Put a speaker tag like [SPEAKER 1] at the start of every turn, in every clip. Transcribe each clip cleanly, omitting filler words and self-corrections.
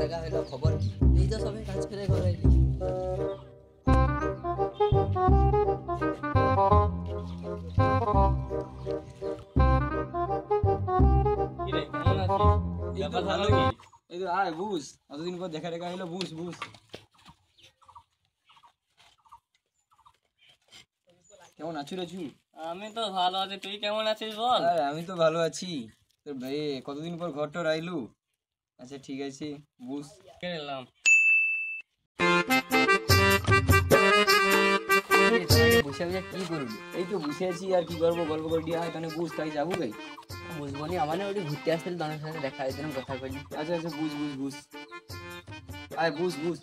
[SPEAKER 1] দেখা হলো খবর কি এই তো সবে কাজ করে ঘরে এলি
[SPEAKER 2] কি রে কেমন আছিস? ব্যাপার হলো কি?
[SPEAKER 3] এই তো আয় বুঝ অতদিন পর দেখা দেখা হলো বুঝ বুঝ কেমন আছো রেছু?
[SPEAKER 2] আমি তো ভালো আছি, তুই কেমন আছিস বল?
[SPEAKER 3] আরে আমি তো ভালো আছি। তোর ভাই কতদিন পর ঘরটা আইলু। আচ্ছা ঠিক আছে বুঝ
[SPEAKER 2] এলাম।
[SPEAKER 3] বসে বসে কি করবি? এই তো বসে আছি আর কি করবো, গল্প করবি আয় তাহলে বুঝ তাই যাবো ভাই।
[SPEAKER 1] বুঝবো নি আমার ওটি ঘুরতে আসছিল তোমার সাথে দেখা হয়েছিল কথা কইলি
[SPEAKER 3] আচ্ছা আচ্ছা বুঝ বুঝ বুঝ আয় বুঝ বুঝ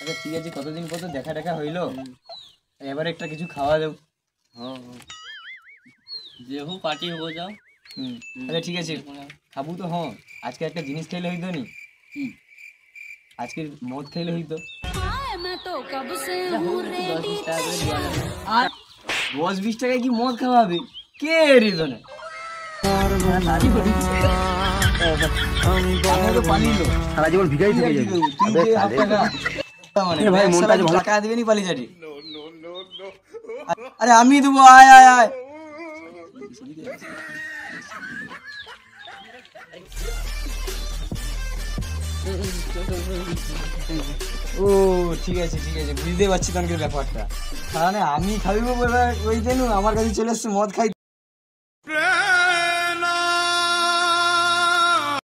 [SPEAKER 3] আচ্ছা ঠিক আছে কতদিন পর তো দেখা দেখা হইলো, এবার একটা কিছু খাওয়া দাও।
[SPEAKER 1] হ্যাঁ
[SPEAKER 2] যেহু পার্টি হবো যাও।
[SPEAKER 3] আচ্ছা ঠিক আছে খাবো তো। হ্যাঁ আজকে একটা জিনিস খেলে হইতো নি
[SPEAKER 1] কি
[SPEAKER 3] আজকে মদ খেলে হইতো।
[SPEAKER 4] मैं तो कब से
[SPEAKER 1] আচ্ছা,
[SPEAKER 4] हूँ
[SPEAKER 1] হোক, একটু 10-20 টাকা করে দেওয়া যাবে।
[SPEAKER 3] আর 10-20 টাকায় কি মদ খাওয়াবে কে রিজনে?
[SPEAKER 5] সারা জীবন ভিখারি থেকে যাবি।
[SPEAKER 3] টাকা দিবে নি পালি যাবি। আরে আমি দেবো, আয় আয় আয়। ও ঠিক আছে ঠিক আছে বুঝতে পারছি তোমাকে ব্যাপারটা। তাহলে আমি খাইবো বলে ওই দিন আমার কাছে চলে এসছে মদ খাই।